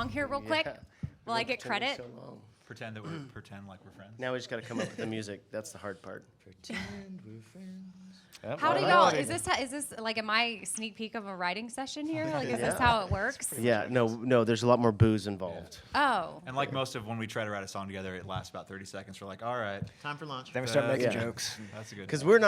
song here real quick? Will I get credit? So long. Pretend like we're friends. Now we just got to come up with the music. That's the hard part. Pretend we're friends. Yep. How do Well, y'all? I Is this like am I sneak peek of a writing session here? Like, is this how it works? Yeah, no, there's a lot more booze involved. Oh. And like most of when we try to write a song together, it lasts about 30 seconds. We're like, all right, Time for lunch. Then we start making Yeah. jokes. that's a good. Because we're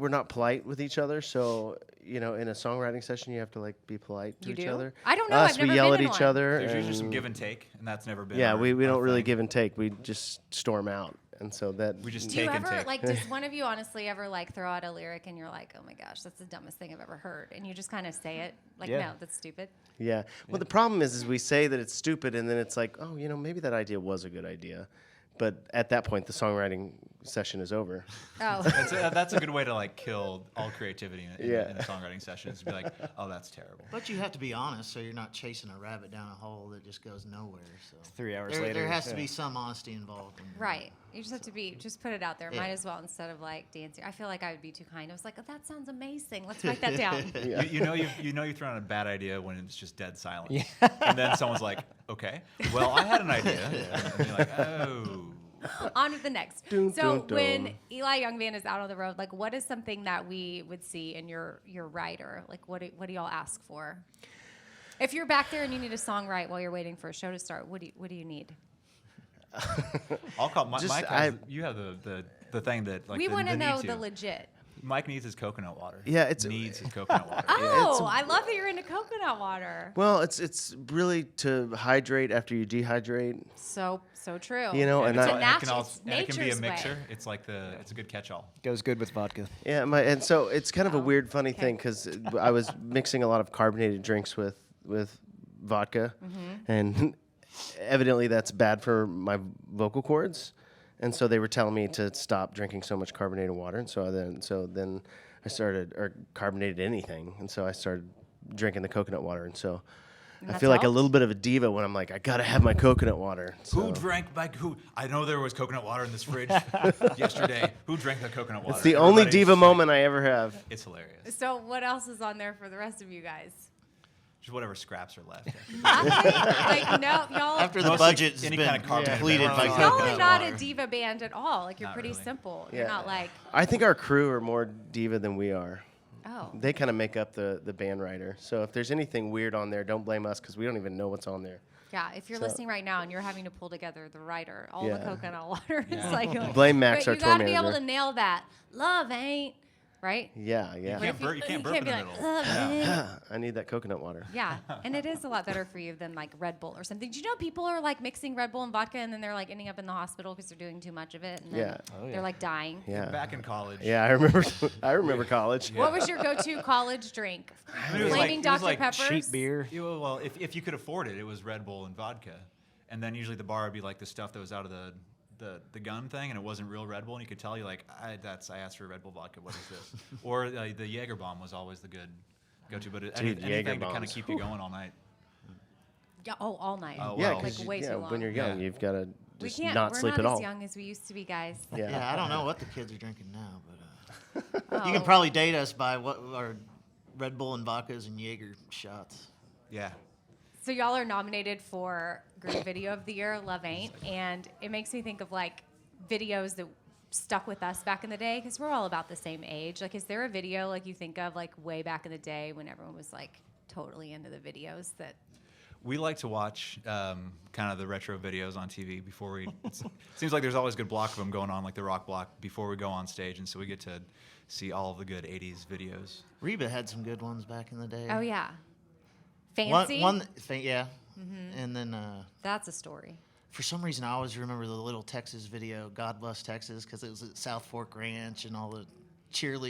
not polite with each other. So in a songwriting session, you have to like be polite to You each do? other. I don't know. Us, I've never we yell been at in each one. other. There's usually some and- give and take, and that's never been. Yeah, our- we our don't really thing. give and take. We just storm out, and so that We just Do you take and ever take. like? Does one of you honestly ever like throw out a lyric and you're like, oh my gosh, that's the dumbest thing I've ever heard, and you just kind of say it like, Yeah. no, that's stupid. Yeah. Well, the problem is we say that it's stupid, and then it's like, oh, maybe that idea was a good idea, but at that point, the songwriting session is over. Oh. That's a good way to like kill all creativity in Yeah. a songwriting session. Is to be like, oh, that's terrible. But you have to be honest, so you're not chasing a rabbit down a hole that just goes nowhere. So 3 hours there, later. there has to yeah. be some honesty involved. Right. You just have to just put it out there. Yeah. Might as well instead of like dancing. I feel like I would be too kind. I was like, oh, that sounds amazing. Let's write that down. Yeah. You've thrown out a bad idea when it's just dead silence. And then someone's like, okay, well, I had an idea. And you're like, oh. On with the next. Dun, So dun, dun. when Eli Young Band is out on the road, like what is something that we would see in your writer? Like what do y'all ask for? If you're back there and you need a song write while you're waiting for a show to start, what do you need? I'll call Mike. Just- You have the thing that like We the want to need know to. the legit. Mike needs his coconut water. Yeah, it's- needs his coconut water. Oh, I love that you're into coconut water. Well, it's really to hydrate after you dehydrate. So true. And It's I- all- and it can natu- also- it's and it can be a nature's way. mixer. It's like it's a good catch-all. Goes good with vodka. Yeah, and so it's kind of a Oh, weird, funny okay. thing because I was mixing a lot of carbonated drinks with vodka, and evidently that's bad for my vocal cords, and so they were telling me to stop drinking so much carbonated water, and so then I started or carbonated anything, and so I started drinking the coconut water, and so. I that's feel like a helped? little bit of a diva when I'm like, I gotta have my coconut water. Who So. drank who? I know there was coconut water in this fridge yesterday. Who drank the coconut water? It's the only Everybody's diva just like- moment I ever have. It's hilarious. So what else is on there for the rest of you guys? Just whatever scraps are left. Like no, y'all. After the Mostly budget's any been kind of carbonated depleted by beverage. Y'all coconut are not water. a diva band at all. Like you're Not pretty really. simple. Yeah. You're not like I think our crew are more diva than we are. oh. They kind of make up the band writer. So if there's anything weird on there, don't blame us because we don't even know what's on there. Yeah, if you're So- listening right now and you're having to pull together the writer, all the Yeah. coconut water is Yeah. like Blame Max, but our you tour gotta be able manager. to nail that. Love ain't right. Yeah. You can't burp in the be middle. like, love ain't. I need that coconut water. Yeah, and it is a lot better for you than like Red Bull or something. Do you know people are like mixing Red Bull and vodka and then they're like ending up in the hospital because they're doing too much of it and then Yeah. Oh, yeah. they're like dying. Yeah. Back in college. Yeah, I remember. I remember college. What was your go-to college drink? It was Flaming it was Dr. like Peppers? Cheap beer. Well, if you could afford it, it was Red Bull and vodka, and then usually the bar would be like the stuff that was out of the gun thing, and it wasn't real Red Bull, and you could tell you like I asked for Red Bull vodka. What is this? Or the Jaeger bomb was always the good go-to, but anything Jaeger to kind of bombs. keep you going all night. Yeah, all night. Oh, Yeah, wow. Like 'cause way too long. when you're young, Yeah. you've got to We just can't. not We're sleep not at as all. young as we used to be, guys. Yeah, I don't know what the kids are drinking now, but Oh. you can probably date us by what our Red Bull and vodkas and Jaeger shots. Yeah. So y'all are nominated for Green Video of the Year, Love Ain't, and it makes me think of like videos that stuck with us back in the day because we're all about the same age. Like, is there a video like you think of like way back in the day when everyone was like totally into the videos that? We like to watch kind of the retro videos on TV before we. It seems like there's always a good block of them going on, like the rock block, before we go on stage, and so we get to see all of the good '80s videos. Reba had some good ones back in the day. Oh yeah, Fancy. Yeah. And then That's a story. for some reason, I always remember the Little Texas video, God Bless Texas, because it was at South Fork Ranch and all the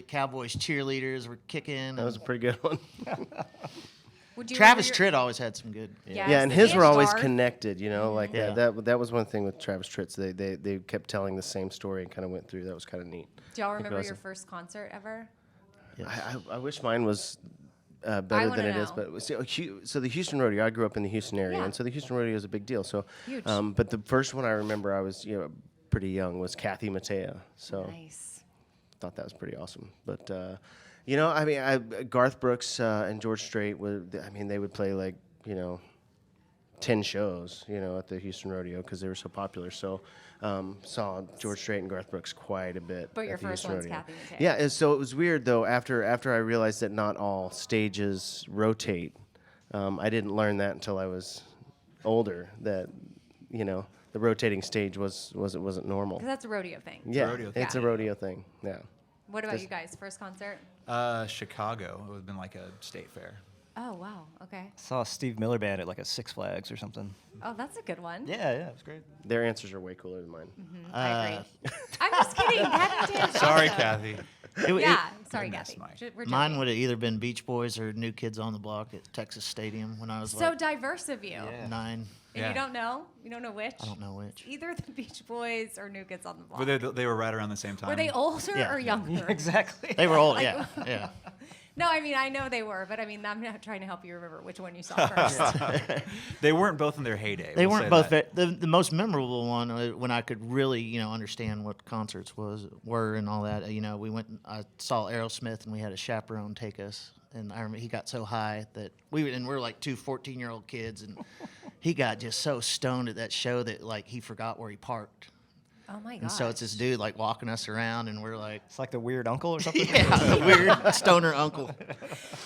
Cowboys cheerleaders were kicking. That was a pretty good one. Would you Travis remember your- Tritt always had some good. Yes, Yeah, and his were always Darth. connected. Like Yeah. that was one thing with Travis Tritt's. They kept telling the same story and kind of went through. That was kind of neat. Do y'all I think it remember was your first concert ever? I wish mine was better wanna than it is. know. But so the Houston Rodeo, I grew up in the Houston area, Yeah. and so the Houston Rodeo is a big deal. So, Huge. but the first one I remember, I was pretty young, was Kathy Mattea. So Nice. thought that was pretty awesome. But Garth Brooks and George Strait they would play like 10 shows, at the Houston Rodeo because they were so popular. So saw George Strait and Garth Brooks quite a bit. But your at the first Houston one's Rodeo. Kathy and Tay. Yeah, so it was weird though. After I realized that not all stages rotate, I didn't learn that until I was older. That the rotating stage wasn't normal. 'Cause that's a rodeo thing. Yeah, rodeo it's a thing. rodeo thing. Yeah. What about you guys? First concert? Chicago. It would have been like a state fair. Oh, wow. Okay. Saw a Steve Miller Band at like a Six Flags or something. Oh, that's a good one. Yeah, it was great. Their answers are way cooler than mine. I agree. I'm just kidding. Kathy Dan's Sorry, awesome. Kathy. Yeah. Sorry, Goodness, Kathy. Mike. We're Mine joking. would have either been Beach Boys or New Kids on the Block at Texas Stadium when I was So like diverse of you. Yeah. 9. And Yeah. you don't know? You don't know which? I don't know which. Either the Beach Boys or New Kids on the Block. But they were right around the same time. Were they older Yeah. or younger? Exactly. They were old, Like- yeah. No, I mean, I know they were, but I mean, I'm not trying to help you remember which one you saw first. They weren't both in their heyday. They we'll weren't say both that. the most memorable one when I could really understand what concerts were and all that. We went. I saw Aerosmith and we had a chaperone take us, and I remember he got so high that we're like two 14-year-old kids, and he got just so stoned at that show that like he forgot where he parked. Oh my god. And so it's this dude like walking us around, and we're like, It's like the weird uncle or something. yeah, the weird stoner uncle.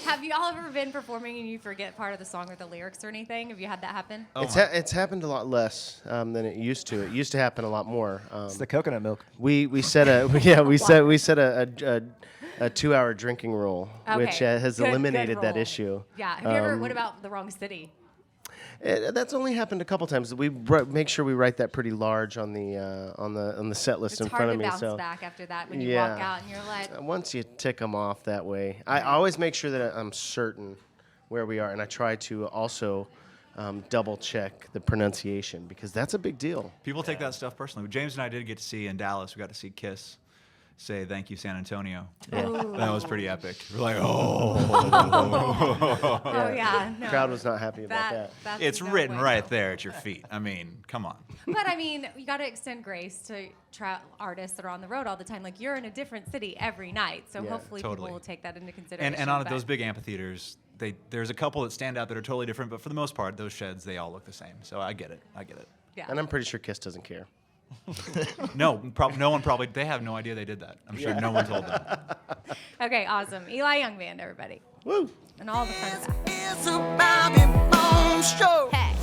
Have y'all ever been performing and you forget part of the song or the lyrics or anything? Have you had that happen? Oh It's happened a lot less than it used to. It used to happen a lot more. It's the coconut milk. We set a 2-hour drinking rule, which Okay. has Good eliminated that rule. issue. Yeah. Have you ever? What about the wrong city? That's only happened a couple times. We make sure we write that pretty large on the set list It's in hard front to of me. bounce So back after that when you Yeah. walk out and you're like, once you tick them off that way, I always make sure that I'm certain where we are, and I try to also double check the pronunciation because that's a big deal. People take that stuff personally. James and I did get to see in Dallas. We got to see Kiss say "Thank you, San Antonio." That was pretty epic. We're like, oh. oh yeah, no. Crowd was not happy about that. That's It's no written bueno. right there at your feet. I mean, come on. But I mean, you got to extend grace to artists that are on the road all the time. Like you're in a different city every night, so Yeah, hopefully totally. people will take that into consideration. And on but- those big amphitheaters, there's a couple that stand out that are totally different, but for the most part, those sheds, they all look the same. So I get it. yeah. And I'm pretty sure Kiss doesn't care. No one probably, they have no idea they did that. I'm sure no one told them. Okay, awesome. Eli Young Band, everybody, Woo! and all the fun stuff. It's a Bobby Bones show. Hey.